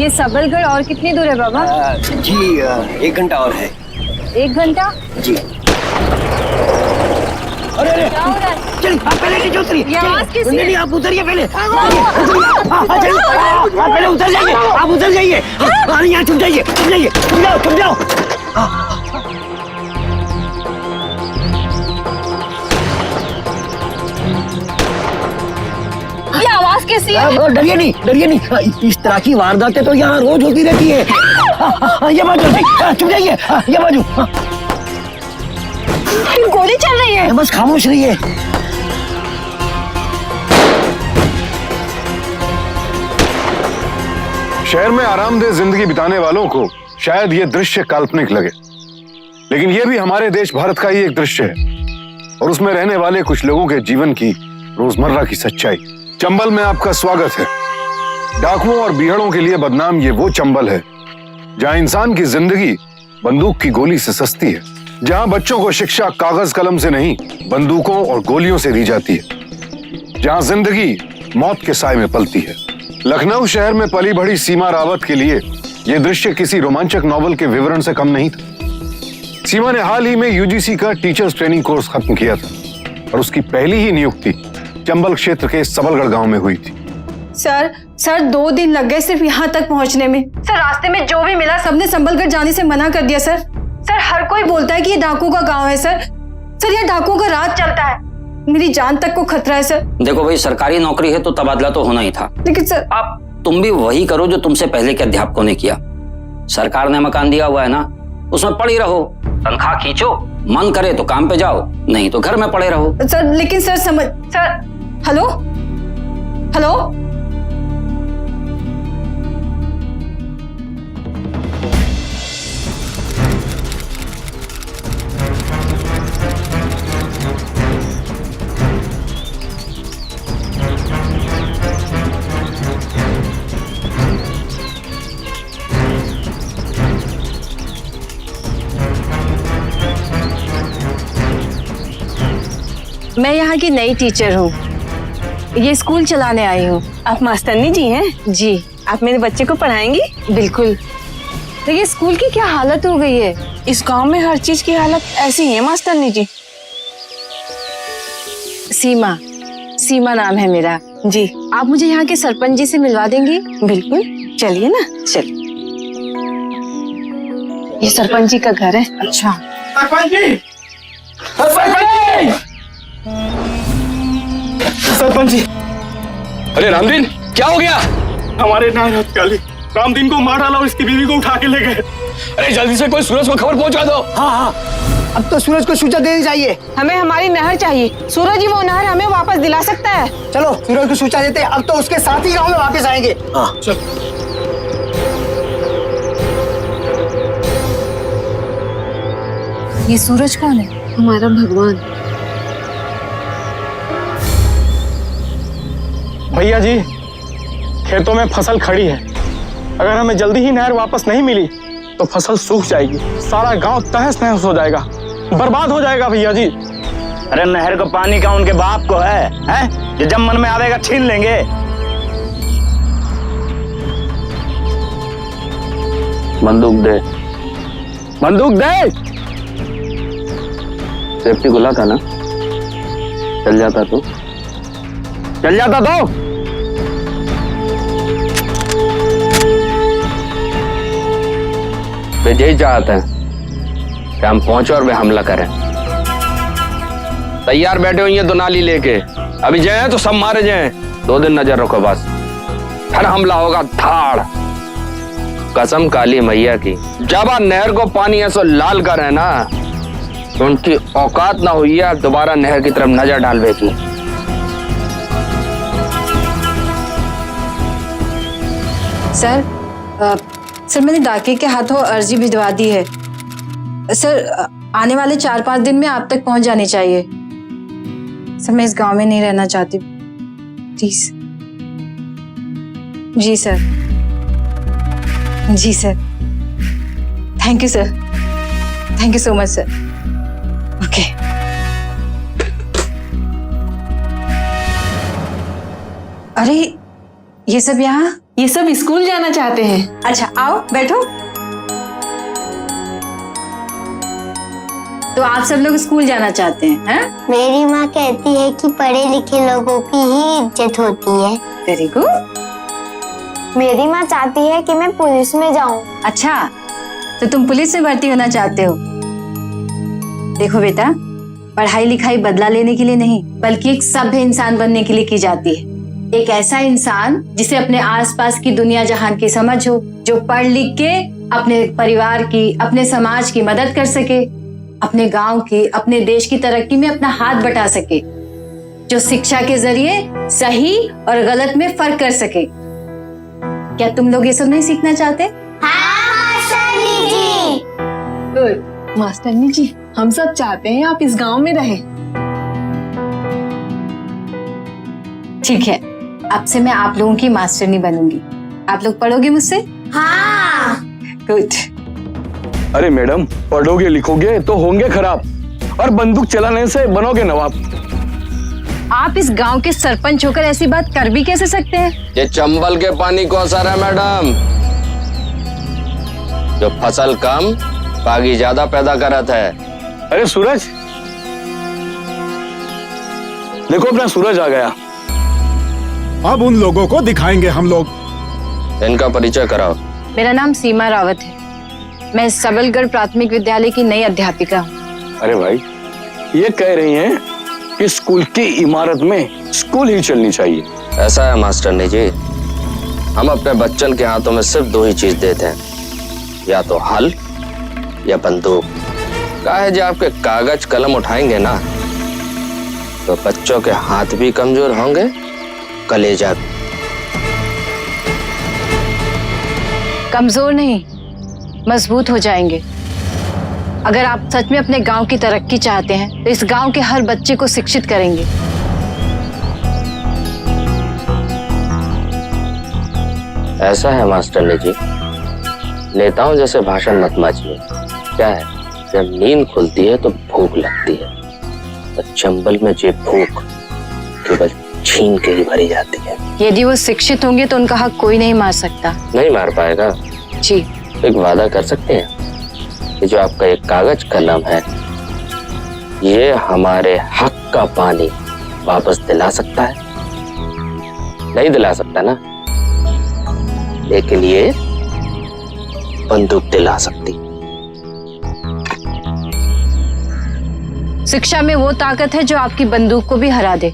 ये सबलगढ़ और कितनी दूर है बाबा? जी 1 घंटा और है। 1 घंटा? जी। अरे क्या हो रहा है? चलिए आप पहले नीचे उतरिए। ये आवाज किसकी? नहीं आप उतरिए पहले। पहले उतर जाइए, आप उतर जाइए। अरे यहाँ छुप जाइए, छुप जाइए, छुप जाओ। ये आवाज कैसी है? डरिए नहीं। इस तरह की वारदातें तो यहाँ रोज होती रहती है। ये बाजू छुप जाइए, ये बाजू। गोली चल रही है। बस खामोश रहिए। शहर में आरामदेह जिंदगी बिताने वालों को शायद ये दृश्य काल्पनिक लगे, लेकिन ये भी हमारे देश भारत का ही एक दृश्य है और उसमें रहने वाले कुछ लोगों के जीवन की रोजमर्रा की सच्चाई। चंबल में आपका स्वागत है। डाकुओं और बीहड़ों के लिए बदनाम ये वो चंबल है जहां इंसान की जिंदगी बंदूक की गोली से सस्ती है, जहां बच्चों को शिक्षा कागज कलम से नहीं बंदूकों और गोलियों से दी जाती है, जहां जिंदगी मौत के साए में पलती है। लखनऊ शहर में पली बढ़ी सीमा रावत के लिए यह दृश्य किसी रोमांचक नॉवल के विवरण से कम नहीं था। सीमा ने हाल ही में यूजीसी का टीचर्स ट्रेनिंग कोर्स खत्म किया था और उसकी पहली ही नियुक्ति चंबल क्षेत्र के सबलगढ़ गांव में हुई थी। सर 2 दिन लग गए सिर्फ यहाँ तक पहुँचने में। सर रास्ते में जो भी मिला सबने संबलगढ़ जाने से मना कर दिया। सर हर कोई बोलता है कि ये डाकुओं का गांव है। सर ये डाकुओं का राज चलता है। मेरी जान तक को खतरा है सर। देखो भाई, सरकारी नौकरी है तो तबादला तो होना ही था, लेकिन सर आप तुम भी वही करो जो तुमसे पहले के अध्यापकों ने किया। सरकार ने मकान दिया हुआ है ना, उसमें पड़ी रहो, तनख्वाह खींचो, मन करे तो काम पे जाओ, नहीं तो घर में पड़े रहो। सर लेकिन सर हेलो। मैं यहाँ की नई टीचर हूँ, ये स्कूल चलाने आई हूँ। आप मास्टरनी जी हैं? जी। आप मेरे बच्चे को पढ़ाएंगी? बिल्कुल। तो ये स्कूल की क्या हालत हो गई है? इस गांव में हर चीज की हालत ऐसी है मास्टरनी जी। सीमा नाम है मेरा। जी। आप मुझे यहाँ के सरपंच जी से मिलवा देंगी? बिल्कुल, चलिए ना। चलिए। ये सरपंच जी का घर है। अच्छा। सरपंच जी। अरे रामदीन, क्या हो गया? हमारे नायक रामदीन को मार डाला और इसकी बीवी को उठा के ले गए। अरे जल्दी से कोई सूरज को खबर पहुंचा दो। हाँ अब तो सूरज को सूचना देनी चाहिए। हमें हमारी नहर चाहिए। सूरज ही वो नहर हमें वापस दिला सकता है। चलो सूरज को सूचना देते हैं, अब तो उसके साथ ही गाँव में वापस आएंगे। हाँ चल। ये सूरज कौन है? हमारा भगवान। भैया जी, खेतों में फसल खड़ी है, अगर हमें जल्दी ही नहर वापस नहीं मिली तो फसल सूख जाएगी, सारा गांव तहस नहस हो जाएगा, बर्बाद हो जाएगा भैया जी। अरे नहर को पानी का उनके बाप को है? ये जब मन में आवेगा छीन लेंगे। बंदूक दे, बंदूक दे। सेफ्टी खुला था ना, चल जाता तो। वे यही चाहते हैं कि हम पहुंचे और वे हमला करें। तैयार बैठे हुए हैं दुनाली लेके, अभी जाए तो सब मारे जाए। 2 दिन नजर रखो बस, फिर हमला होगा धाड़। कसम काली मैया की, जब आप नहर को पानी ऐसा लाल कर है ना, तो उनकी औकात ना हुई है दोबारा नहर की तरफ नजर डालवे की। सर मैंने डाके के हाथों अर्जी भिजवा दी है। सर आने वाले 4-5 दिन में आप तक पहुंच जानी चाहिए। सर मैं इस गांव में नहीं रहना चाहती, प्लीज। जी sir. Thank you sir, thank you so much sir. Okay. अरे ये सब यहाँ ये सब स्कूल जाना चाहते हैं। अच्छा आओ बैठो। तो आप सब लोग स्कूल जाना चाहते हैं, हैं? मेरी माँ कहती है कि पढ़े लिखे लोगों की ही इज्जत होती है। Very good. मेरी माँ चाहती है कि मैं पुलिस में जाऊँ। अच्छा, तो तुम पुलिस में भर्ती होना चाहते हो? देखो बेटा, पढ़ाई लिखाई बदला लेने के लिए नहीं, बल्कि एक सभ्य इंसान बनने के लिए की जाती है। एक ऐसा इंसान जिसे अपने आसपास की दुनिया जहान की समझ हो, जो पढ़ लिख के अपने परिवार की, अपने समाज की मदद कर सके, अपने गांव की, अपने देश की तरक्की में अपना हाथ बटा सके, जो शिक्षा के जरिए सही और गलत में फर्क कर सके। क्या तुम लोग ये सब नहीं सीखना चाहते? गुड मास्टरनी जी, हम सब चाहते हैं आप इस गांव में रहें। ठीक है, अब से मैं आप लोगों की मास्टरनी बनूंगी। आप लोग पढ़ोगे मुझसे? हाँ। गुड। अरे मैडम, पढ़ोगे लिखोगे तो होंगे खराब, और बंदूक चलाने से बनोगे नवाब। आप इस गांव के सरपंच होकर ऐसी बात कर भी कैसे सकते हैं? ये चंबल के पानी को असर है मैडम। जो फसल कम बागी ज्यादा पैदा करत है। अरे सूरज, देखो अपना सूरज आ गया। अब उन लोगों को दिखाएंगे हम लोग। इनका परिचय कराओ। मेरा नाम सीमा रावत है। मैं सबलगढ़ प्राथमिक विद्यालय की नई अध्यापिका हूँ। अरे भाई, ये कह रही हैं कि स्कूल की इमारत में स्कूल ही चलनी चाहिए। ऐसा है मास्टरनी जी, हम अपने बच्चन के हाथों में सिर्फ दो ही चीज देते हैं, या तो हल या बंदूक। कहा है, जब आपके कागज कलम उठाएंगे ना, तो बच्चों के हाथ भी कमजोर होंगे, कलेजा भी। कमजोर नहीं, मजबूत हो जाएंगे। अगर आप सच में अपने गांव की तरक्की चाहते हैं, तो इस गांव के हर बच्चे को शिक्षित करेंगे। ऐसा है मास्टरनी जी, नेताओं जैसे भाषण मत माचिए। क्या है, जब नींद खुलती है तो भूख लगती है, तो चंबल में जे भूख केवल छीन के ही भरी जाती है। यदि वो शिक्षित होंगे तो उनका हक कोई नहीं मार सकता। नहीं मार पाएगा जी। एक वादा कर सकते हैं कि जो आपका एक कागज कलम है, ये हमारे हक का पानी वापस दिला सकता है? नहीं दिला सकता ना, लेकिन ये बंदूक दिला सकती। शिक्षा में वो ताकत है जो आपकी बंदूक को भी हरा दे।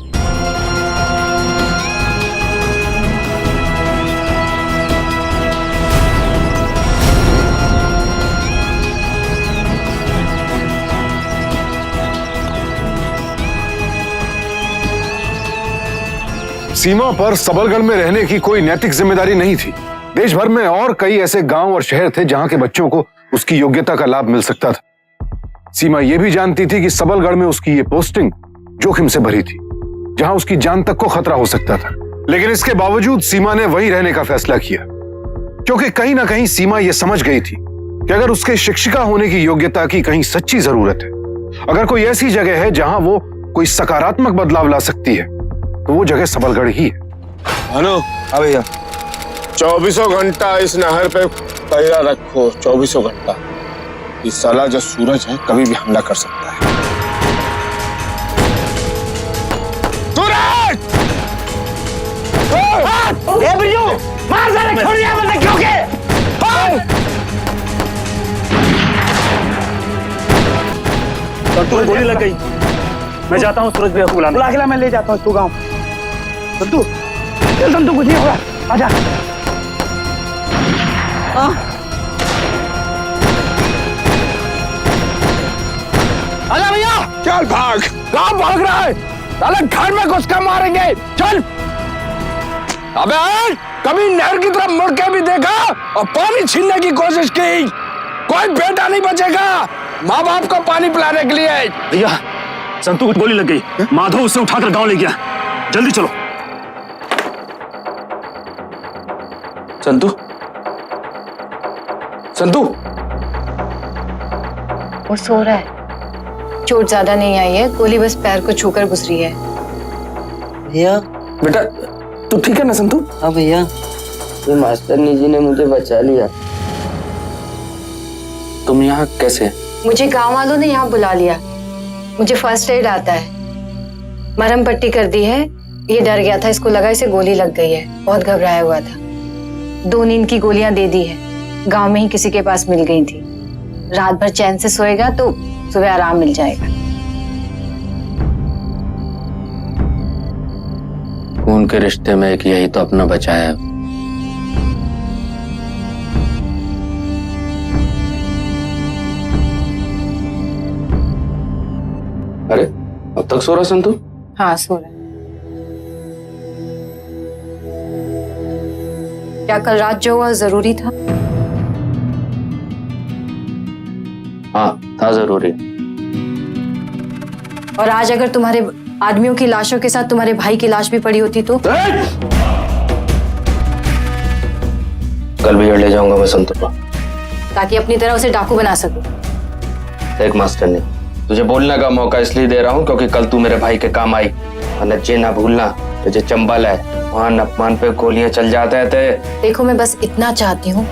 सीमा पर सबलगढ़ में रहने की कोई नैतिक जिम्मेदारी नहीं थी। देश भर में और कई ऐसे गांव और शहर थे जहां के बच्चों को उसकी योग्यता का लाभ मिल सकता था। सीमा यह भी जानती थी कि सबलगढ़ में उसकी ये पोस्टिंग जोखिम से भरी थी, जहां उसकी जान तक को खतरा हो सकता था। लेकिन इसके बावजूद सीमा ने वहीं रहने का फैसला किया, क्योंकि कहीं ना कहीं सीमा यह समझ गई थी कि अगर उसके शिक्षिका होने की योग्यता की कहीं सच्ची जरूरत है, अगर कोई ऐसी जगह है जहां वो कोई सकारात्मक बदलाव ला सकती है, तो वो जगह सबलगढ़ ही है। अनु, भैया 24 घंटा इस नहर पे पैरा रखो। 24 घंटा। इस साला जो सूरज है कभी भी हमला कर सकता है। सूरज! ए बिरजू, मार साले, छोड़ दिया मतलब क्यों के? संतू गोली लग गई। मैं जाता हूँ सूरज भैया को बुलाने। बुला के ला, मैं ले जाता हूँ तू गाँव। संतू, चल संतू, कुछ नहीं होगा, आजा। आजा भैया, चल भाग। कहाँ भाग रहा है? साले घर में घुस कर मारेंगे। चल। अबे कभी नहर की तरफ मुड़ के भी देखा और पानी छीनने की कोशिश की, कोई बेटा नहीं बचेगा माँ बाप को पानी पिलाने के लिए। भैया, संतू को गोली लग गई। माधव उसे उठाकर गांव ले गया। जल्दी चलो। संतू, संतू, वो सो रहा है। चोट ज्यादा नहीं आई है, गोली बस पैर को छूकर गुजरी है। भैया, बेटा तू ठीक है ना संतू? हाँ भैया। ये मास्टरनी जी ने मुझे बचा लिया। तुम यहाँ कैसे? मुझे गांव वालों ने यहाँ बुला लिया। मुझे फर्स्ट एड आता है, मरहम पट्टी कर दी है। ये डर गया था, इसको लगा इसे गोली लग गई है, बहुत घबराया हुआ था। 2 नींद की गोलियां दे दी है, गांव में ही किसी के पास मिल गई थी। रात भर चैन से सोएगा तो सुबह आराम मिल जाएगा। खून के रिश्ते में एक यही तो अपना बचा है। अरे अब तक सो रहा संतू? हाँ सो रहा है। क्या कल रात जो हुआ जरूरी था? हाँ था जरूरी। और आज अगर तुम्हारे आदमियों की लाशों के साथ तुम्हारे भाई की लाश भी पड़ी होती तो? कल भी ले जाऊंगा मैं संतू को, ताकि अपनी तरह उसे डाकू बना सको। देख मास्टर ने तुझे बोलने का मौका इसलिए दे रहा हूँ क्योंकि कल तू मेरे भाई के काम आई। और ये ना भूलना, तुझे चंबल है, वहां अपमान पे गोलियां चल जाते थे। देखो मैं बस इतना चाहती हूँ,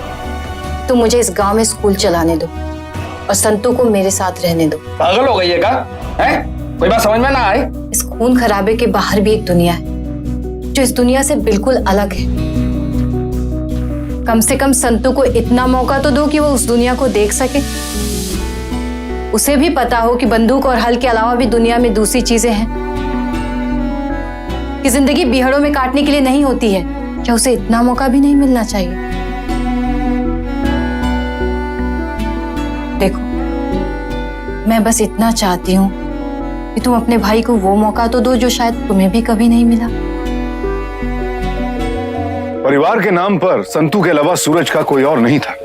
तुम मुझे इस गांव में स्कूल चलाने दो और संतू को मेरे साथ रहने दो। पागल हो गई है क्या? कोई बात समझ में ना आई? इस खून खराबे के बाहर भी एक दुनिया है जो इस दुनिया से बिल्कुल अलग है। कम से कम संतू को इतना मौका तो दो कि वो उस दुनिया को देख सके। उसे भी पता हो कि बंदूक और हल के अलावा भी दुनिया में दूसरी चीजें हैं, कि जिंदगी बिहड़ों में काटने के लिए नहीं होती है। क्या उसे इतना मौका भी नहीं मिलना चाहिए? देखो मैं बस इतना चाहती हूँ कि तुम अपने भाई को वो मौका तो दो जो शायद तुम्हें भी कभी नहीं मिला। परिवार के नाम पर संतू के अलावा सूरज का कोई और नहीं था,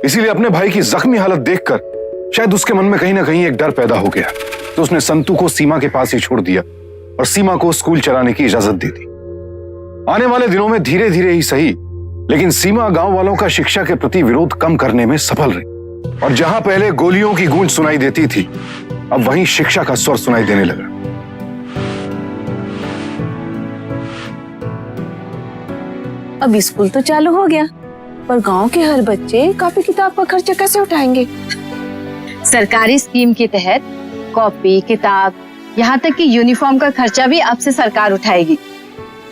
इसीलिए अपने भाई की जख्मी हालत देखकर शायद उसके मन में कहीं ना कहीं एक डर पैदा हो गया, तो उसने संतू को सीमा के पास ही छोड़ दिया और सीमा को स्कूल चलाने की इजाजत दे दी। आने वाले दिनों में धीरे धीरे ही सही, लेकिन सीमा गांव वालों का शिक्षा के प्रति विरोध कम करने में सफल रही, और जहां पहले गोलियों की गूंज सुनाई देती थी, अब वहीं शिक्षा का स्वर सुनाई देने लगा। अब स्कूल तो चालू हो गया, पर गांव के हर बच्चे कॉपी किताब का खर्चा कैसे उठाएंगे? सरकारी स्कीम के तहत कॉपी किताब, यहाँ तक कि यूनिफॉर्म का खर्चा भी अब से सरकार उठाएगी।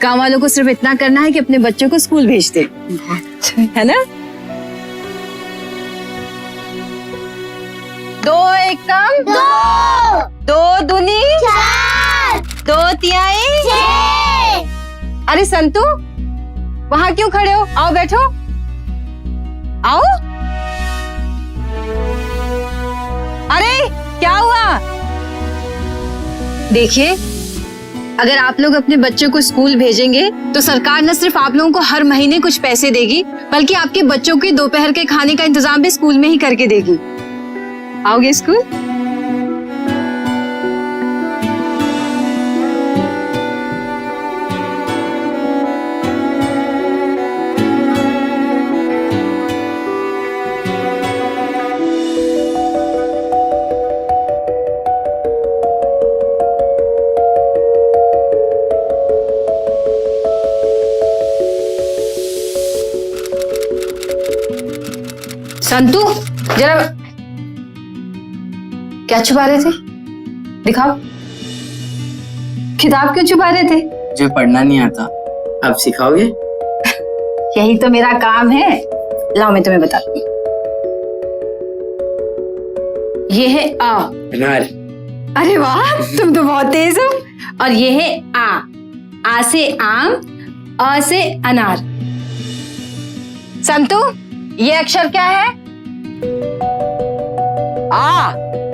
गांव वालों को सिर्फ इतना करना है कि अपने बच्चों को स्कूल भेज दे, है ना? 2 एकम 2 दूनी 4 2 तिहाई 6। अरे संतू वहां क्यों खड़े हो? आओ बैठो, आओ। अरे क्या हुआ? देखिए, अगर आप लोग अपने बच्चों को स्कूल भेजेंगे तो सरकार न सिर्फ आप लोगों को हर महीने कुछ पैसे देगी, बल्कि आपके बच्चों के दोपहर के खाने का इंतजाम भी स्कूल में ही करके देगी। आओगे स्कूल? संतू जरा क्या छुपा रहे थे? दिखाओ, किताब क्यों छुपा रहे थे? मुझे पढ़ना नहीं आता, आप सिखाओगे? यही तो मेरा काम है। लाओ मैं तुम्हें बताती हूँ। ये है आ, अनार। अरे वाह, तुम तो बहुत तेज हो। और ये है आ से आम, अ से अनार। संतू ये अक्षर क्या है? आ,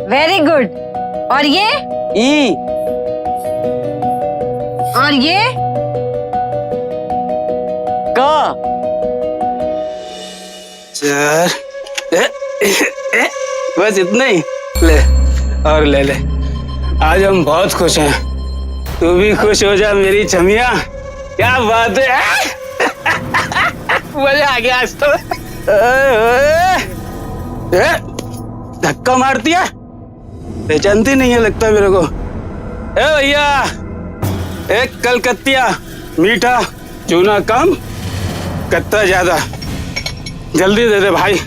वेरी गुड। और ये ई, और ये का। चार, बस इतना ही। ले और ले ले। आज हम बहुत खुश हैं, तू भी खुश हो जा मेरी छमिया। क्या बात है, मजा आ गया आज तो। धक्का मारती है, पहचानती नहीं है लगता मेरे को। ए भैया, एक कलकतिया मीठा चूना कम कितना ज्यादा, जल्दी दे दे भाई।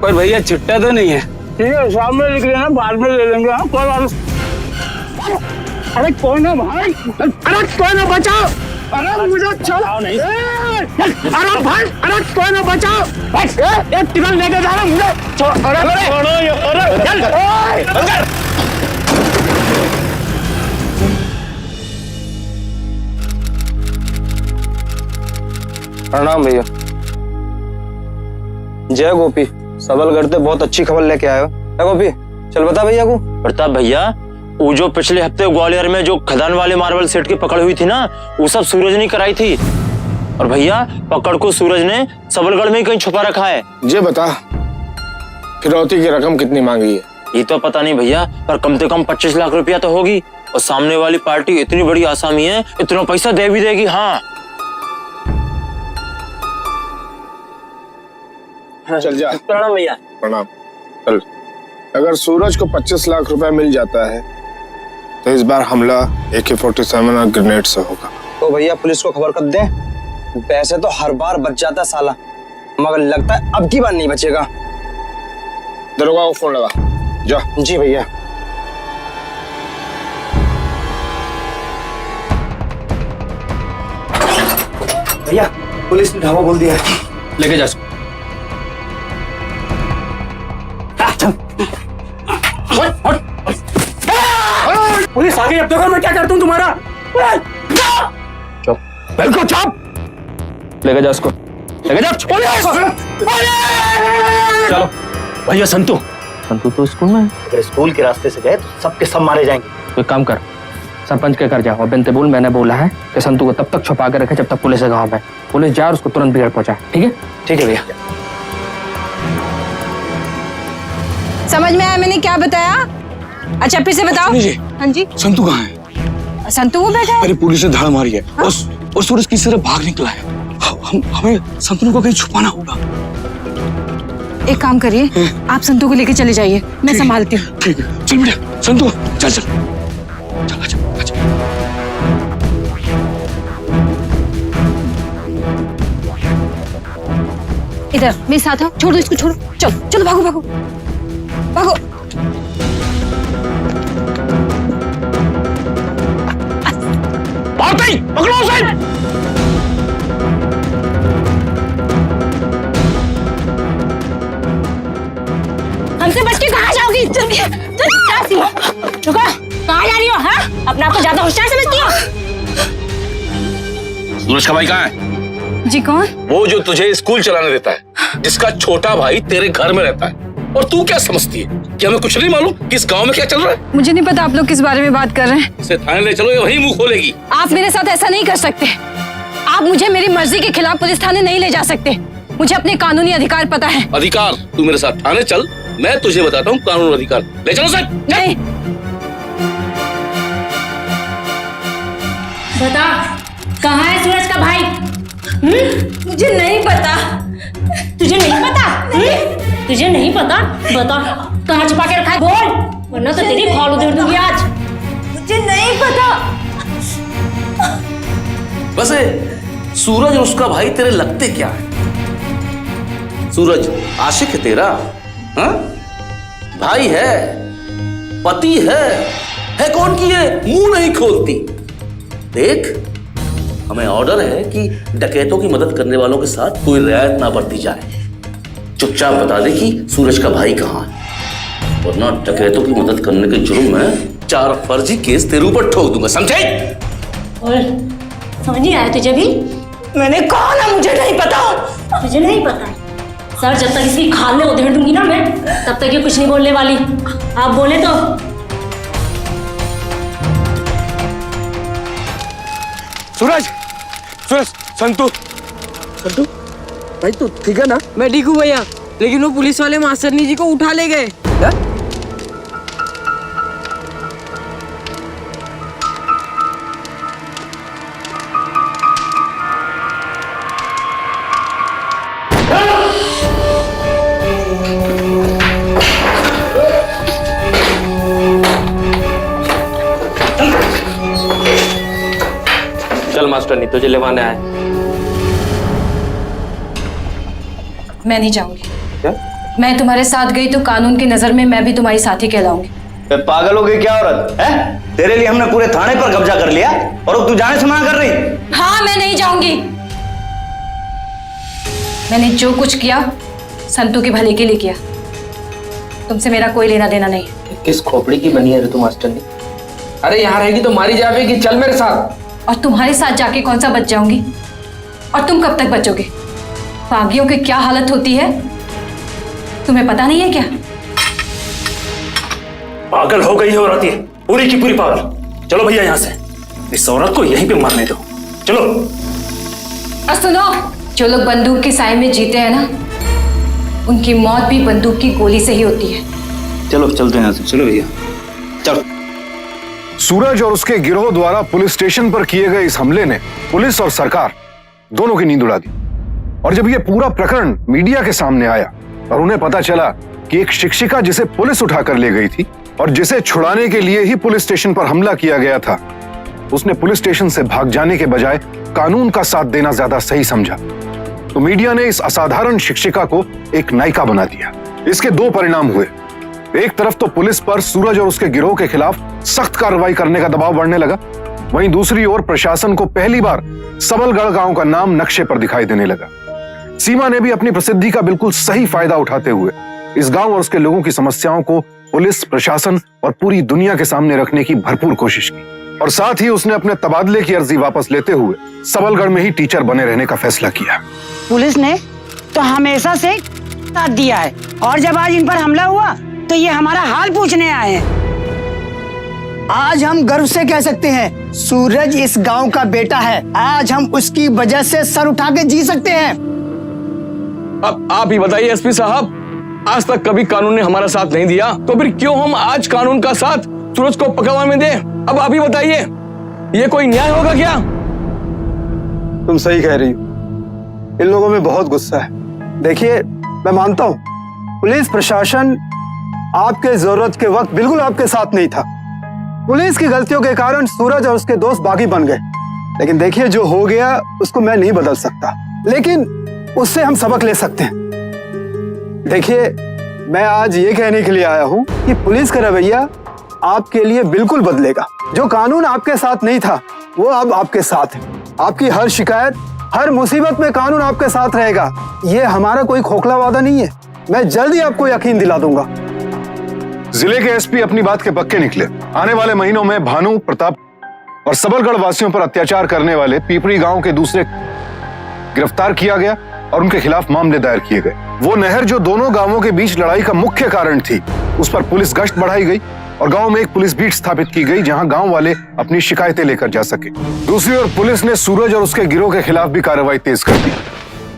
पर भैया चिट्टा तो नहीं है। ठीक है, सामने लिख लेना, बाद में ले लेंगे। हाँ, कोई बात नहीं। अरे कोई ना भाई, अरे कोई ना बचाओ। अरे मुझे छोड़ो नहीं। अरे भाई, अरे कोई ना बचाओ। एक टिकट लेके जा रहा हूँ, मुझे छोड़ो। अरे छोड़ो ये, अरे चल। प्रणाम भैया। जय गोपी, सबलगढ़ से बहुत अच्छी खबर लेके आयो। गोपी चल बता भैया को। प्रताप भैया, वो जो पिछले हफ्ते ग्वालियर में जो खदान वाले मार्बल सेट की पकड़ हुई थी ना, वो सब सूरज ने कराई थी। और भैया पकड़ को सूरज ने सबलगढ़ में ही कहीं छुपा रखा है। ये बता फिरौती की रकम कितनी मांगी है? ये तो पता नहीं भैया, पर कम से कम 25 लाख रुपया तो होगी। और सामने वाली पार्टी इतनी बड़ी आसामी है, इतना पैसा दे भी देगी। हाँ चल जा। प्रणाम भैया। प्रणाम। चल, अगर सूरज को 25 लाख रुपए मिल जाता है तो इस बार हमला AK-47 और ग्रेनेड से होगा। तो भैया पुलिस को खबर कर दे। पैसे तो हर बार बच जाता साला, मगर लगता है अब की बार नहीं बचेगा। दरोगा को फोन लगा। जा। जी भैया। भैया पुलिस ने धावा बोल दिया है। लेके जा। पुलिस आ गई, अब देखो मैं क्या करता हूँ तुम्हारा। चुप, बिल्कुल चुप। लेके जा उसको, लेके जा। चलो भैया। संतू तो स्कूल में है। अगर स्कूल के रास्ते से गए तो सबके सब मारे जाएंगे। तो एक काम कर, सरपंच के घर जा और बिनते बोल मैंने बोला है कि संतू को तब तक छुपा कर रखे जब तक पुलिस है गाँव में। पुलिस जा और उसको तुरंत बिगड़ पहुंचा। ठीक है? ठीक है भैया। समझ में आया मैंने क्या बताया? अच्छा फिर से बताओ। हाँ जी, संतू कहाँ है? संतू वो बैठा है। अरे पुलिस ने धाड़ मारी है। हाँ? और सूरज किसी तरह भाग निकला है। हमें संतू को कहीं छुपाना होगा। एक काम करिए, आप संतू को लेके चले जाइए, मैं संभालती हूँ। ठीक है, चल बेटा। संतू चल चल चल। आजा आजा। इधर मेरे साथ आओ। छोड़ दो इसको, छोड़ो। चलो चलो, भागो भागो भागो। पकड़ो उसे। हमसे बच के कहाँ जाओगी? रुको, कहाँ जा रही हो? हाँ, अपने आप को ज्यादा होशियार समझती हो? सूरज का भाई कहाँ है? जी कौन? वो जो तुझे स्कूल चलाने देता है, जिसका छोटा भाई तेरे घर में रहता है। और तू क्या समझती है कि हमें कुछ नहीं मालूम कि इस गांव में क्या चल रहा है? मुझे नहीं पता आप लोग किस बारे में बात कर रहे हैं। इसे थाने ले चलो, ये वही मुंह खोलेगी। आप मेरे साथ ऐसा नहीं कर सकते। आप मुझे मेरी मर्जी के खिलाफ पुलिस थाने नहीं ले जा सकते। मुझे अपने कानूनी अधिकार पता है। अधिकार? तू मेरे साथ थाने चल, मैं तुझे बताता हूँ कानून अधिकार। ले चलो सर। नहीं। बता, कहाँ है सूरज का भाई? मुझे नहीं पता। तुझे नहीं पता? तुझे नहीं पता? बता, कहाँ छुपा के रखा है? बोल, वरना तो तेरी खोल उधेड़ दूंगी आज। मुझे नहीं पता। वैसे सूरज और उसका भाई तेरे लगते क्या है? सूरज आशिक है तेरा? हाँ? भाई है, पति है कौन की है? मुंह नहीं खोलती। देख, हमें ऑर्डर है कि डकैतों की मदद करने वालों के साथ कोई रियायत ना बरती जाए। चुपचाप बता दे कि सूरज का भाई कहाँ है, वरना डकैतों की मदद करने के जुर्म में 4 फर्जी केस तेरे ऊपर ठोक दूंगा, समझे? और समझ नहीं आया तुझे भी? मैंने कहा ना मुझे नहीं पता। तुझे नहीं पता? सर, जब तक इसकी खाल में उधेड़ दूंगी ना मैं, तब तक ये कुछ नहीं बोलने वाली। आप बोले तो। सूरज, सूरज, संतू भाई तू ठीक है ना? मैं ठीक हूँ भैया, लेकिन वो पुलिस वाले मास्टरनी जी को उठा ले गए। चल मास्टर, नहीं तुझे लेवाने आए। मैं नहीं जाऊंगी। क्या? मैं तुम्हारे साथ गई तो कानून की नजर में मैं भी तुम्हारी साथी कहलाऊंगी। पागल हो गई क्या औरत है? तेरे लिए हमने पूरे थाने पर कब्जा कर लिया और अब तू जाने से मना कर रही? हाँ, मैं नहीं जाऊंगी। मैंने जो कुछ किया संतू के भले के लिए किया, तुमसे मेरा कोई लेना देना नहीं। किस खोपड़ी की बनी है ऋतु मास्टरनी? अरे यहाँ रहेगी तो मारी जाएगी, चल मेरे साथ। और तुम्हारे साथ जाके कौन सा बच जाऊंगी? और तुम कब तक बचोगे? बागियों की क्या हालत होती है तुम्हें पता नहीं है क्या? पागल हो गई है औरत, ये पूरी की पूरी पागल। चलो भैया यहाँ से, इस औरत को यहीं पे मरने दो। चलो। और सुनो, जो लोग बंदूक के साए में जीते हैं ना, उनकी मौत भी बंदूक की गोली से ही होती है। चलो चलते हैं यहाँ से। चलो भैया चलो। सूरज और उसके गिरोह द्वारा पुलिस स्टेशन पर किए गए इस हमले ने पुलिस और सरकार दोनों की नींद उड़ा दी। और जब यह पूरा प्रकरण मीडिया के सामने आया और उन्हें पता चला कि एक शिक्षिका जिसे पुलिस उठाकर ले गई थी और जिसे छुड़ाने के लिए ही पुलिस स्टेशन पर हमला किया गया था, उसने पुलिस स्टेशन से भाग जाने के बजाय कानून का साथ देना ज्यादा सही समझा, तो मीडिया ने इस असाधारण शिक्षिका को एक नायिका बना दिया। इसके दो परिणाम हुए। एक तरफ तो पुलिस पर सूरज और उसके गिरोह के खिलाफ सख्त कार्रवाई करने का दबाव बढ़ने लगा, वहीं दूसरी ओर प्रशासन को पहली बार सबलगढ़ गांव का नाम नक्शे पर दिखाई देने लगा। सीमा ने भी अपनी प्रसिद्धि का बिल्कुल सही फायदा उठाते हुए इस गांव और उसके लोगों की समस्याओं को पुलिस, प्रशासन और पूरी दुनिया के सामने रखने की भरपूर कोशिश की। और साथ ही उसने अपने तबादले की अर्जी वापस लेते हुए सबलगढ़ में ही टीचर बने रहने का फैसला किया। पुलिस ने तो हमेशा से साथ दिया है, और जब आज इन पर हमला हुआ तो ये हमारा हाल पूछने आए हैं। आज हम गर्व से कह सकते हैं सूरज इस गांव का बेटा है। आज हम उसकी वजह से सर उठा के जी सकते हैं। अब आप ही बताइए एसपी साहब, आज तक कभी कानून ने हमारा साथ नहीं दिया, तो फिर क्यों हम आज कानून का साथ सूरज को पकड़वा में दें? अब आप ही बताइए, ये कोई न्याय होगा क्या? तुम सही कह रही हो, इन लोगों में बहुत गुस्सा है। देखिए, मैं मानता हूं पुलिस प्रशासन आपके जरूरत के वक्त बिल्कुल आपके साथ नहीं था। पुलिस की गलतियों के कारण सूरज और उसके दोस्त बागी बन गए, लेकिन देखिए जो हो गया उसको मैं नहीं बदल सकता, लेकिन उससे हम सबक ले सकते हैं। देखिए, मैं आज ये कहने के लिए आया हूं कि पुलिस का रवैया आपके लिए बिल्कुल बदलेगा। जो कानून आपके साथ नहीं था वो अब आपके साथ है। आपकी हर शिकायत, हर मुसीबत में कानून आपके साथ रहेगा। ये हमारा कोई खोखला वादा नहीं है। मैं जल्द ही आपको यकीन दिला दूंगा। जिले के एसपी अपनी बात के पक्के निकले। आने वाले महीनों में भानु, प्रताप और सबलगढ़ वासियों पर अत्याचार करने वाले पीपरी गांव के दूसरे गिरफ्तार किया गया और उनके खिलाफ मामले दायर किए गए। वो नहर जो दोनों गांवों के बीच लड़ाई का मुख्य कारण थी, उस पर पुलिस गश्त बढ़ाई गई और गांव में एक पुलिस बीट स्थापित की गई जहां गांव वाले अपनी शिकायतें लेकर जा सके। दूसरी ओर पुलिस ने सूरज और उसके गिरोह के खिलाफ भी कार्रवाई तेज कर दी।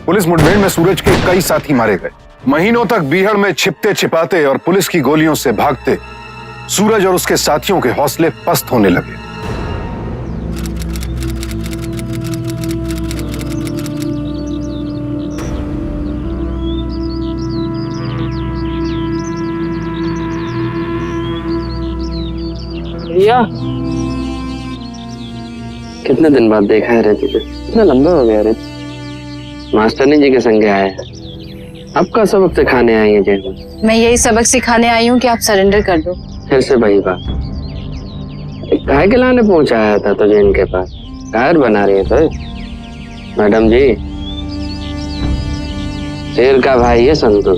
पुलिस मुठभेड़ में सूरज के कई साथी मारे गए। महीनों तक बीहड़ में छिपते छिपाते और पुलिस की गोलियों से भागते सूरज और उसके साथियों के हौसले पस्त होने लगे। भैया, कितने दिन बाद देखा है रे तुझे? इतना लंबा हो गया रे। मास्टरनी जी के संग आए हैं, आपका सबक सिखाने आई है जय। मैं यही सबक सिखाने आई हूँ कि आप सरेंडर कर दो। फिर से वही बात, काहे के लाने पहुंचाया था तुझे इनके पास? कायर बना रही है तो मैडम जी, शेर का भाई है संतू,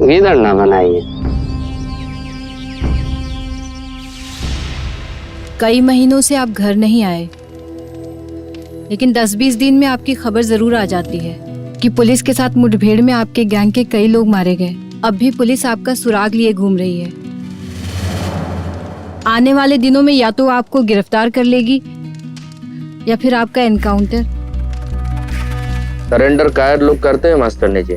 गीदड़ ना बनाइए। कई महीनों से आप घर नहीं आए, लेकिन 10-20 दिन में आपकी खबर जरूर आ जाती है कि पुलिस के साथ मुठभेड़ में आपके गैंग के कई लोग मारे गए। अब भी पुलिस आपका सुराग लिए घूम रही है। आने वाले दिनों में या तो आपको गिरफ्तार कर लेगी या फिर आपका एनकाउंटर। सरेंडर कायर लोग करते हैं मास्टरनी जी।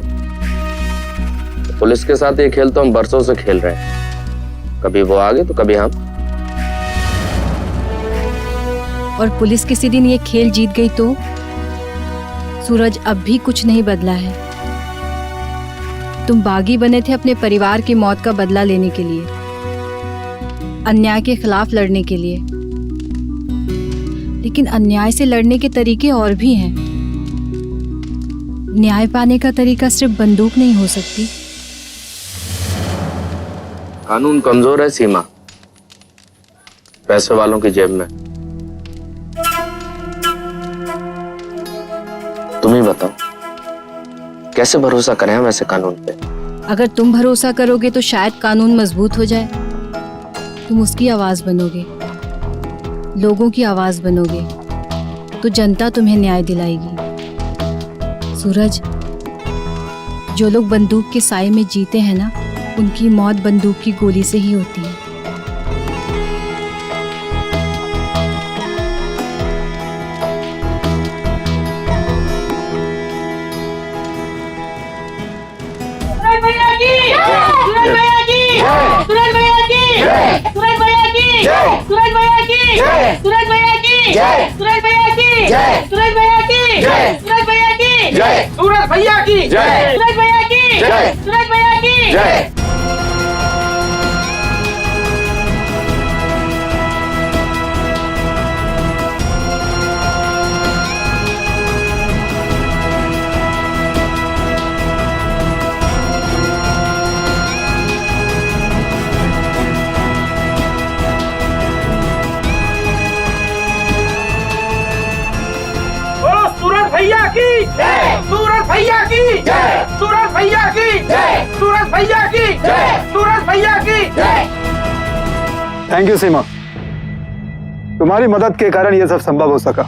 पुलिस के साथ ये खेल तो हम बरसों से खेल रहे हैं, कभी वो आगे तो कभी हम। और पुलिस किसी दिन ये खेल जीत गई तो सूरज अब भी कुछ नहीं बदला है। तुम बागी बने थे अपने परिवार की मौत का बदला लेने के लिए, अन्याय के खिलाफ लड़ने के लिए, लेकिन अन्याय से लड़ने के तरीके और भी हैं। न्याय पाने का तरीका सिर्फ बंदूक नहीं हो सकती। कानून कमजोर है सीमा, पैसे वालों की जेब में। तुम ही बताओ, कैसे भरोसा करें हम ऐसे कानून पे? अगर तुम भरोसा करोगे तो शायद कानून मजबूत हो जाए। तुम उसकी आवाज बनोगे, लोगों की आवाज बनोगे, तो जनता तुम्हें न्याय दिलाएगी। सूरज, जो लोग बंदूक के साए में जीते हैं ना, उनकी मौत बंदूक की गोली से ही होती है। भैया की जय, सूरज भैया की जय, सूरज भैया की जय, सूरज भैया की जय, सूरज भैया की जय। थैंक यू सीमा, तुम्हारी मदद के कारण यह सब संभव हो सका।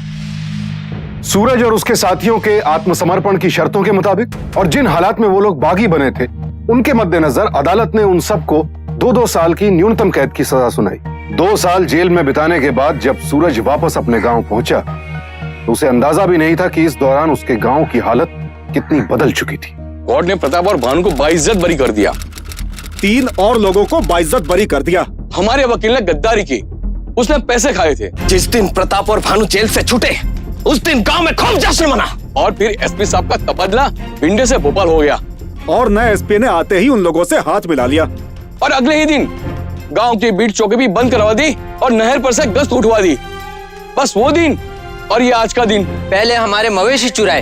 सूरज और उसके साथियों के आत्मसमर्पण की शर्तों के मुताबिक और जिन हालात में वो लोग बागी बने थे, उनके मद्देनजर अदालत ने उन सबको 2-2 साल की न्यूनतम कैद की सजा सुनाई। 2 साल जेल में बिताने के बाद जब सूरज वापस अपने गांव पहुंचा तो उसे अंदाजा भी नहीं था कि इस दौरान उसके गांव की हालत कितनी बदल चुकी थी। कोर्ट ने प्रताप और भानु को बाइज्जत बरी कर दिया। 3 और लोगों को बाइज्जत बरी कर दिया। हमारे वकील ने गद्दारी की, उसने पैसे खाए थे। जिस दिन प्रताप और भानु जेल से छूटे, उस दिन गांव में खूब जश्न मना। और फिर एसपी साहब का तबादला भिंडे से भोपाल हो गया और नए एसपी ने आते ही उन लोगों से हाथ मिला लिया। और अगले ही दिन गांव की बीट चौकी भी बंद करवा दी और नहर पर से गश्त उठवा दी। बस वो दिन और ये आज का दिन। पहले हमारे मवेशी चुराए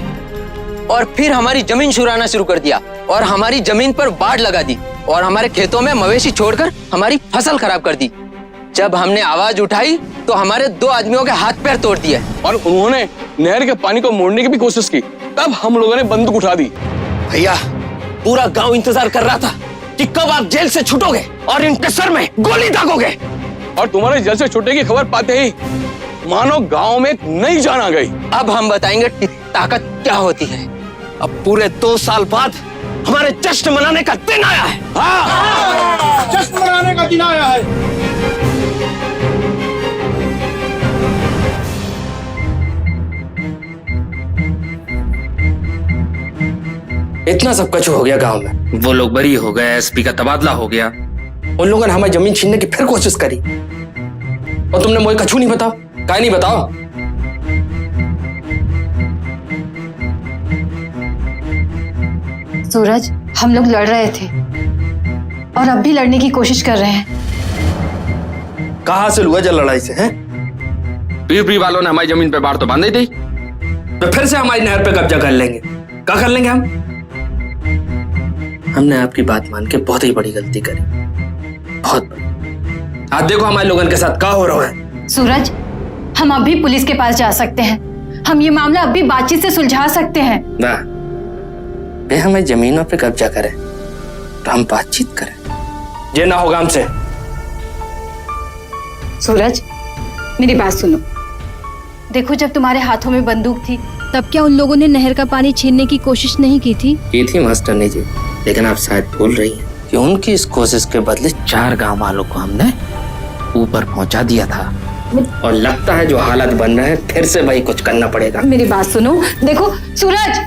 और फिर हमारी जमीन चुराना शुरू कर दिया और हमारी जमीन पर बाढ़ लगा दी और हमारे खेतों में मवेशी छोड़कर हमारी फसल खराब कर दी। जब हमने आवाज उठाई तो हमारे 2 आदमियों के हाथ पैर तोड़ दिए और उन्होंने नहर के पानी को मोड़ने की भी कोशिश की। तब हम लोगों ने बंदूक उठा दी। भैया, पूरा गांव इंतजार कर रहा था कि कब आप जेल से छूटोगे और इनके सर में गोली दागोगे। और तुम्हारे जेल से छूटने की खबर पाते ही मानो गांव में एक नई जान आ गई। अब हम बताएंगे ताकत क्या होती है। अब पूरे 2 साल बाद हमारे जश्न मनाने का दिन आया है। हाँ, जश्न मनाने का दिन आया है। इतना सब कुछ हो गया गांव में। वो लोग बरी हो गए, एसपी का तबादला हो गया, उन लोगों ने हमारी जमीन छीनने की फिर कोशिश करी। और तुमने मुझे कछू नहीं बताओ, काहे नहीं बताओ? सूरज, हम लोग लड़ रहे थे और अब भी लड़ने की कोशिश कर रहे हैं। कहां से हुआ जल लड़ाई से? हैं? पीपरी वालों ने हमारी जमीन पे बाढ़ तो बांध दी, तो फिर से हमारी नहर पे कब्जा कर लेंगे। क्या कर लेंगे हम? हमने आपकी बात मान के बहुत ही बड़ी गलती करी, बहुत बड़ी। आज देखो हमारे लोगों के साथ क्या हो रहा है। सूरज, हम अब भी पुलिस के पास जा सकते हैं। हम ये मामला अब भी बातचीत से सुलझा सकते हैं। ना, वे हमें जमीनों पे कब्जा करें तो हम बातचीत करें। ये ना होगा हमसे। सूरज, मेरी बात सुनो। देखो, जब तुम्हारे हाथों में बंदूक थी तब क्या उन लोगों ने नहर का पानी छीनने की कोशिश नहीं की थी? की थी मास्टरनी जी, लेकिन आप शायद भूल रही हैं कि उनकी इस कोशिश के बदले 4 गांव वालों को हमने ऊपर पहुंचा दिया था। और लगता है जो हालात बन रहे हैं फिर से वही कुछ करना पड़ेगा। मेरी बात सुनो। देखो सूरज,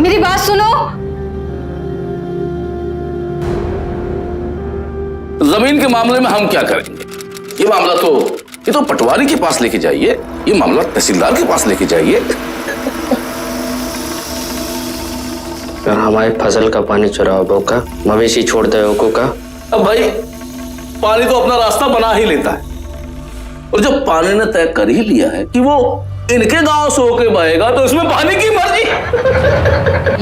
मेरी बात सुनो। जमीन के मामले में हम क्या करेंगे? ये मामला तो पटवारी के पास लेके जाइए, ये मामला तहसीलदार के पास लेके जाइए। और हमारी फसल का पानी चुराओ का, मवेशी छोड़ दे का। अब भाई, पानी तो अपना रास्ता बना ही लेता है, और जब पानी ने तय कर ही लिया है कि वो इनके गांव से होके बहेगा तो इसमें पानी की मर्जी।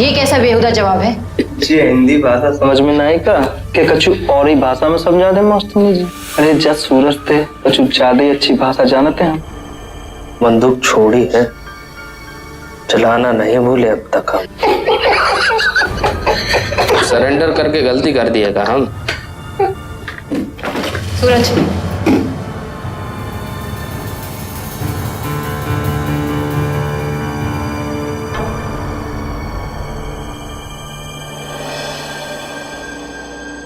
ये कैसा बेहुदा जवाब है? जी हिंदी भाषा समझ में नहीं का कि कछु और ही भाषा में समझा दे मास्टर जी। अरे जब सूरज थे कछु ज्यादा ही अच्छी भाषा जानते हैं। बंदूक छोड़ी है, चलाना नहीं भूले अब तक हम। सरेंडर करके गलती कर दिएगा हम। सूरज,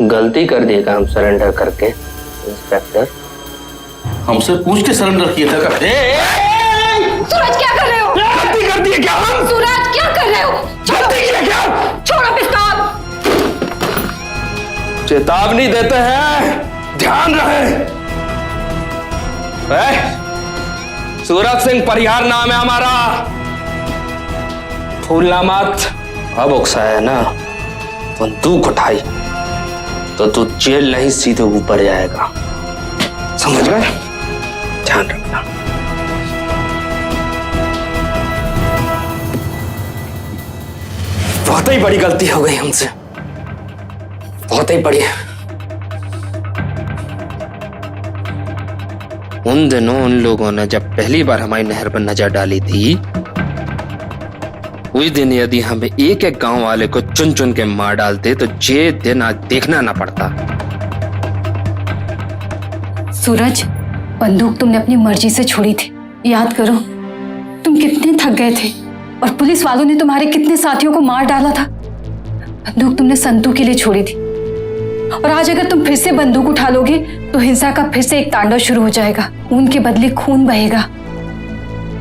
गलती कर दिएगा हम सरेंडर करके इंस्पेक्टर। हमसे पूछ के सरेंडर किया था क्या? सूरज क्या कर रहे हो? गलती कर दी है क्या हम? सूरज क्या कर रहे हो? गलती की है क्या? छोड़ो पिस्तौल। चेतावनी देते हैं, ध्यान रहे। सूरज सिंह परिहार नाम है हमारा, भूलना मत। अब उकसाया ना, बंदूक उठाई तो तू जेल नहीं सीधे ऊपर जाएगा, समझ गए? ध्यान रखना। बहुत ही बड़ी गलती हो गई हमसे, बहुत ही बड़ी। उन दिनों उन लोगों ने जब पहली बार हमारी नहर पर नजर डाली थी, उस दिन यदि हम एक एक गांव वाले को चुन चुन के मार डालते तो ये दिन आज देखना ना पड़ता। सूरज, बंदूक तुमने अपनी मर्जी से छोड़ी थी। याद करो तुम कितने थक गए थे और पुलिस वालों ने तुम्हारे कितने साथियों को मार डाला था। बंदूक तुमने संतू के लिए छोड़ी थी और आज अगर तुम फिर से बंदूक उठा लोगे तो हिंसा का फिर से एक तांडव शुरू हो जाएगा। खून के बदले खून बहेगा।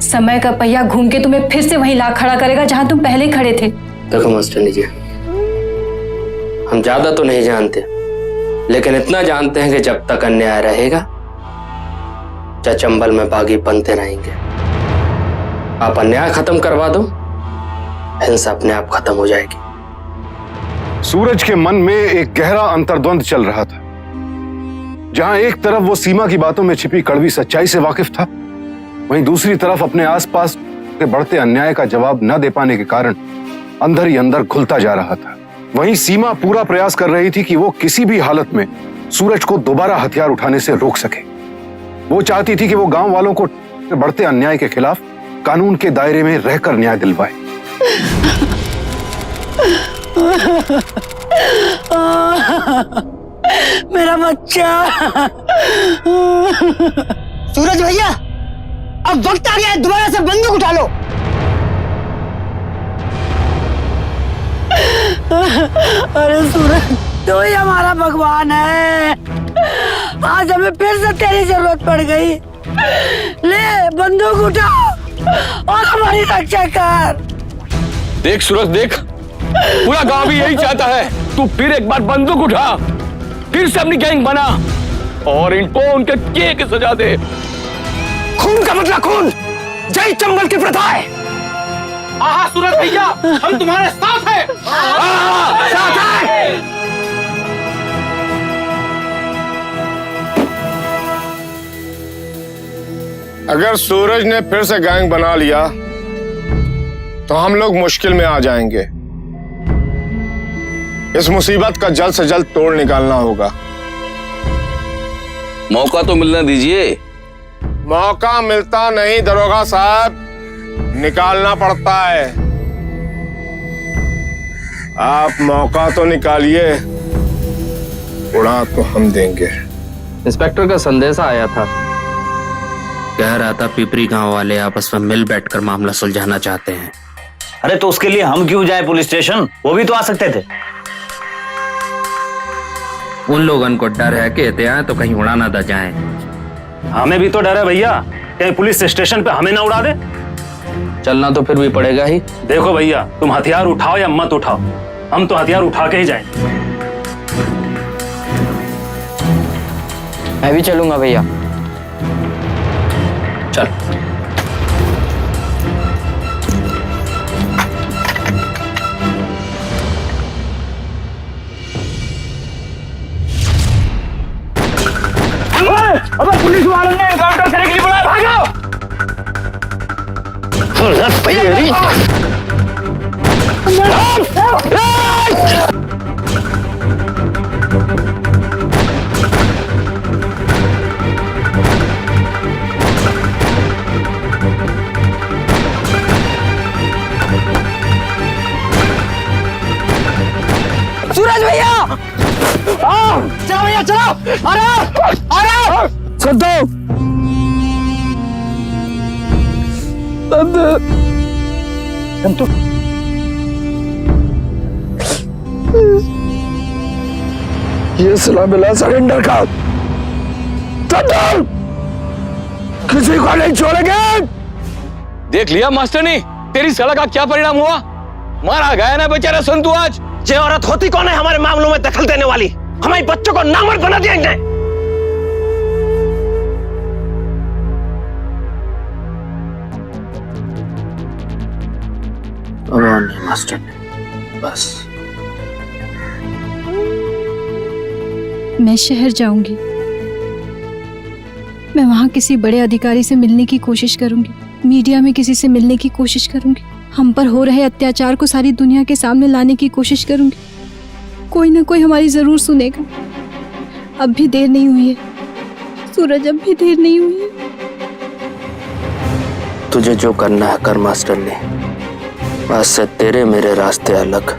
समय का पहिया घूम के तुम्हें फिर से वहीं ला खड़ा करेगा जहां तुम पहले खड़े थे। देखो मास्टर जी, हम ज्यादा तो नहीं जानते, लेकिन इतना जानते हैं कि जब तक अन्याय रहेगा चंबल में बागी बनते रहेंगे। आप अन्याय खत्म करवा दो, हिंसा अपने आप खत्म हो जाएगी। सूरज के मन में एक गहरा अंतर्द्वंद चल रहा था। जहां एक तरफ वो सीमा की बातों में छिपी कड़वी सच्चाई से वाकिफ था, वहीं दूसरी तरफ अपने आसपास के बढ़ते अन्याय का जवाब न दे पाने के कारण अंदर ही अंदर घुलता जा रहा था। वहीं सीमा पूरा प्रयास कर रही थी कि वो किसी भी हालत में सूरज को दोबारा हथियार उठाने से रोक सके। वो चाहती थी कि वो गांव वालों को बढ़ते अन्याय के खिलाफ कानून के दायरे में रहकर न्याय दिलवाए। मेरा बच्चा। सूरज भैया, अब वक्त आ गया है, दोबारा से बंदूक उठा लो। अरे सूरज, तो ही हमारा भगवान है। आज हमें फिर से तेरी जरूरत पड़ गई। ले बंदूक उठा और हमारी रक्षा कर। देख सूरज, देख, पूरा गांव भी यही चाहता है तू फिर एक बार बंदूक उठा, फिर से अपनी गैंग बना और इनको उनके किए की सजा दे। खून का बदला खून, जय चंबल की प्रथा है। हाँ सूरज भैया, हम तुम्हारे साथ हैं। साथ है। अगर सूरज ने फिर से गैंग बना लिया तो हम लोग मुश्किल में आ जाएंगे। इस मुसीबत का जल्द से जल्द तोड़ निकालना होगा। मौका तो मिलने दीजिए। मौका मिलता नहीं दरोगा साहब, निकालना पड़ता है। आप मौका तो निकालिए, उड़ा तो हम देंगे। इंस्पेक्टर का संदेशा आया था, कह रहा था पिपरी गांव वाले आपस में मिल बैठकर मामला सुलझाना चाहते हैं। अरे तो उसके लिए हम क्यों जाए पुलिस स्टेशन? वो भी तो आ सकते थे। उन लोगों को डर है कि एहतियात तो कहीं उड़ा ना जाए। हमें भी तो डर है भैया, कहीं पुलिस स्टेशन पे हमें ना उड़ा दे। चलना तो फिर भी पड़ेगा ही। देखो भैया, तुम हथियार उठाओ या मत उठाओ, हम तो हथियार उठा के ही जाएंगे। मैं भी चलूंगा भैया। चल। अबे पुलिस वालों ने एनकाउंटर करने के लिए बुलाया, भागो। सूरज भैया, चलो भैया चलो, आ रहा सुन दो। तो ये सिला मिला सरेंडर का, किसी को नहीं छोड़ेंगे। देख लिया मास्टरनी, तेरी सड़क का क्या परिणाम हुआ? मारा गया ना बेचारा संतु आज। ये औरत होती कौन है हमारे मामलों में दखल देने वाली? हमारे बच्चों को नामर्द बना दिया इनने। नहीं मास्टर बस। मैं शहर जाऊंगी, मैं वहां किसी बड़े अधिकारी से मिलने की कोशिश करूंगी, मीडिया में किसी से मिलने की कोशिश करूंगी, हम पर हो रहे अत्याचार को सारी दुनिया के सामने लाने की कोशिश करूंगी। कोई ना कोई हमारी जरूर सुनेगा। अब भी देर नहीं हुई है सूरज, अब भी देर नहीं हुई है। तुझे जो करना है कर मास्टर ने, आज से तेरे मेरे रास्ते अलग।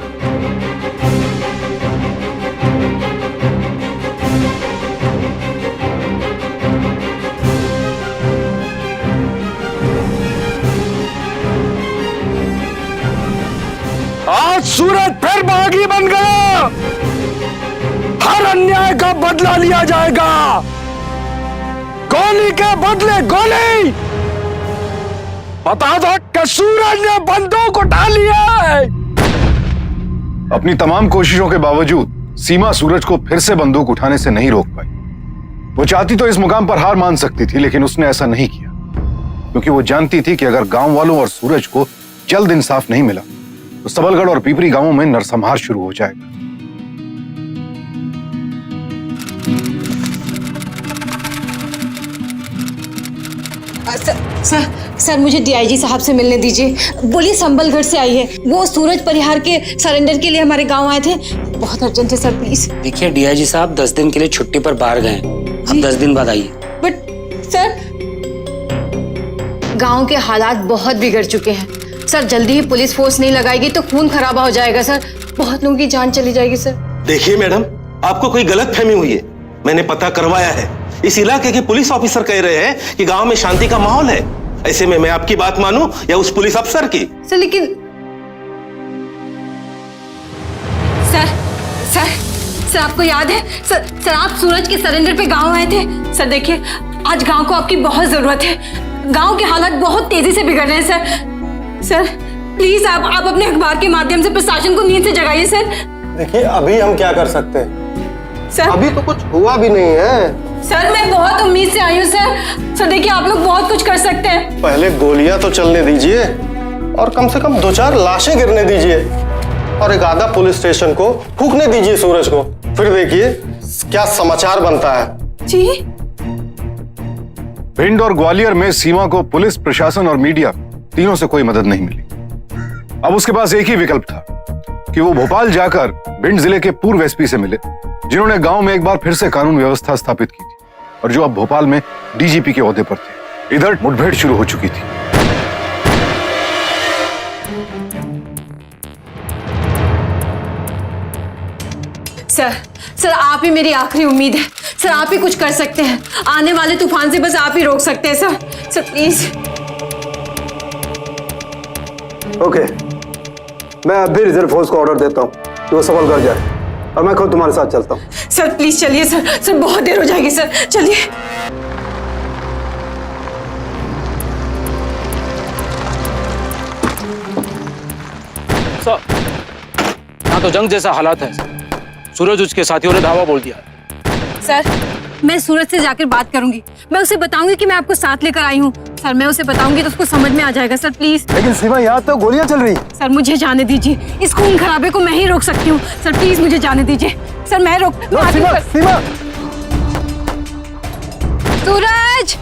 आज सूरज फिर बागी बन गया। हर अन्याय का बदला लिया जाएगा। गोली के बदले गोली। बता दो कि सूरज ने बंदूक उठा लिया है। अपनी तमाम कोशिशों के बावजूद सीमा सूरज को फिर से बंदूक उठाने से नहीं रोक पाई। वो चाहती तो इस मुकाम पर हार मान सकती थी, लेकिन उसने ऐसा नहीं किया, क्योंकि वो जानती थी कि अगर गांव वालों और सूरज को जल्द इंसाफ नहीं मिला तो सबलगढ़ और पीपरी गांवों में नरसंहार शुरू हो जाएगा। सर मुझे डीआईजी साहब से मिलने दीजिए। बोलिए संबलगढ़ से आई है, वो सूरज परिहार के सरेंडर के लिए हमारे गांव आए थे। बहुत अर्जेंट है सर, प्लीज। देखिए डीआईजी साहब 10 दिन के लिए छुट्टी पर बाहर गए, अब 10 दिन बाद आइए। बट सर गांव के हालात बहुत बिगड़ चुके हैं सर, जल्दी ही पुलिस फोर्स नहीं लगाएगी तो खून खराबा हो जाएगा सर, बहुत लोगों की जान चली जाएगी सर। देखिए मैडम, आपको कोई गलतफहमी हुई है। मैंने पता करवाया है, इस इलाके के पुलिस ऑफिसर कह रहे हैं कि गांव में शांति का माहौल है। ऐसे में मैं आपकी बात मानूं या उस पुलिस अफसर की? सर लेकिन सर आपको याद है सर आप सूरज के सरेंडर पे गांव आए थे। सर देखिए आज गांव को आपकी बहुत जरूरत है, गांव के हालात बहुत तेजी से बिगड़ रहे हैं सर प्लीज आप अपने अखबार के माध्यम से प्रशासन को नींद से जगाइए सर। देखिए अभी हम क्या कर सकते हैं सर, अभी तो कुछ हुआ भी नहीं है। सर मैं बहुत उम्मीद से आई हूँ सर देखिए आप लोग बहुत कुछ कर सकते हैं। पहले गोलियां तो चलने दीजिए और कम से कम 2-4 लाशें गिरने दीजिए और एक आधा पुलिस स्टेशन को फूंकने दीजिए सूरज को, फिर देखिए क्या समाचार बनता है। जी। भिंड और ग्वालियर में सीमा को पुलिस प्रशासन और मीडिया तीनों से कोई मदद नहीं मिली। अब उसके पास एक ही विकल्प था कि वो भोपाल जाकर भिंड जिले के पूर्व एसपी से मिले, जिन्होंने गांव में एक बार फिर से कानून व्यवस्था स्थापित की थी और जो अब भोपाल में डीजीपी के ओहदे पर थे। इधर मुठभेड़ शुरू हो चुकी थी। सर आप ही मेरी आखिरी उम्मीद है सर, आप ही कुछ कर सकते हैं। आने वाले तूफान से बस आप ही रोक सकते हैं सर प्लीज। ओके, मैं अभी रिजर्व फोर्स को ऑर्डर देता हूँ कि वो सबलगढ़ जाए और मैं खुद तुम्हारे साथ चलता हूँ। सर प्लीज चलिए सर बहुत देर हो जाएगी सर, चलिए। सर यहाँ तो जंग जैसा हालात है। सूरज उसके साथियों ने धावा बोल दिया। सर मैं सूरज से जाकर बात करूंगी, मैं उसे बताऊंगी कि मैं आपको साथ लेकर आई हूँ। सर मैं उसे बताऊंगी तो उसको समझ में आ जाएगा सर प्लीज। लेकिन सीमा यहाँ तो गोलियां चल रही। सर मुझे जाने दीजिए, इस खून खराबे को मैं ही रोक सकती हूँ सर, प्लीज मुझे जाने दीजिए सर। मैं सीमा। सूरज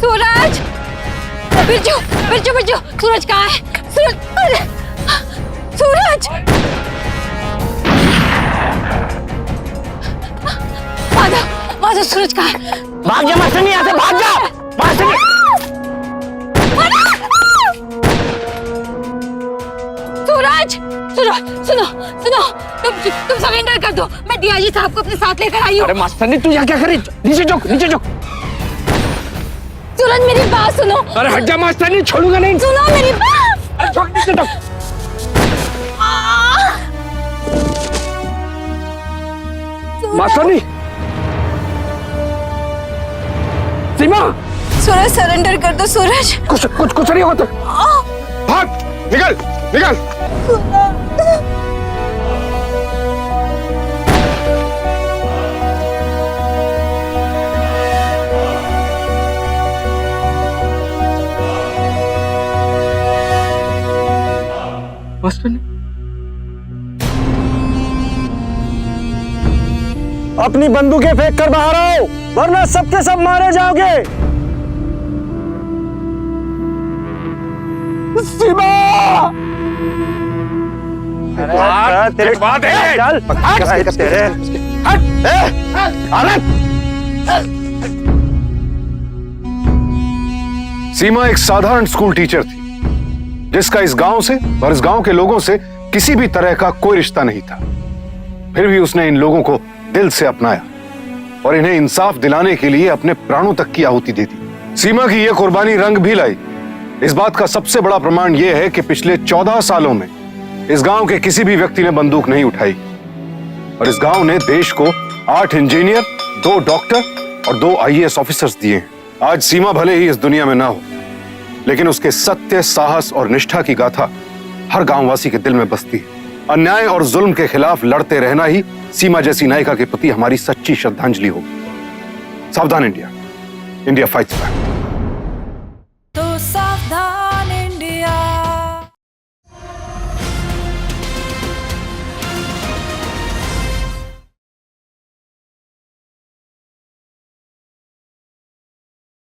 सूरज, बिरजू, बिरजू, बिरजू, सूरज कहाँ है? सूरज, सूरज, माधव, माधव, सूरज कहाँ है? भाग जा मास्टर, नहीं आते, भाग जा मास्टर। सूरज, सुनो, सुनो, सुनो, तुम सरेंडर कर दो। मैं डीआईजी साहब को अपने साथ लेकर आई हूँ। अरे मास्टर ने, तू यहाँ क्या करी? नीचे झुक, नीचे झुक। सूरज, मेरी बात सुनो। अरे हट जा मास्टर, नहीं छोड़ूंगा नहीं। सुनो मेरी बात। अरे झुक, नीचे झुक। मास्टर नहीं। सीमा, सूरज सरेंडर कर दो सूरज। कुछ नहीं होता। भाग, निकल, निकल। मास्टर ने अपनी बंदूकें फेंक कर बाहर आओ, वरना सबके सब मारे जाओगे। सीमा! तेरे बात है, चल तेरे सीमा एक साधारण स्कूल टीचर थी जिसका इस गांव से और इस गांव के लोगों से किसी भी तरह का कोई रिश्ता नहीं था। फिर भी उसने इन लोगों को दिल से अपनाया और इन्हें इंसाफ दिलाने के लिए अपने प्राणों तक की आहुति दे दी। सीमा की यह कुर्बानी रंग भी लाई। इस बात का सबसे बड़ा प्रमाण यह है कि पिछले 14 सालों में इस गांव के किसी भी व्यक्ति ने बंदूक नहीं उठाई और इस गांव ने देश को 8 इंजीनियर, 2 डॉक्टर और 2 IAS ऑफिसर्स दिए हैं। आज सीमा भले ही इस दुनिया में ना हो, लेकिन उसके सत्य, साहस और निष्ठा की गाथा हर गांववासी के दिल में बसती है। अन्याय और जुल्म के खिलाफ लड़ते रहना ही सीमा जैसी नायिका के प्रति हमारी सच्ची श्रद्धांजलि होगी। सावधान इंडिया, इंडिया फाइट्स बैक।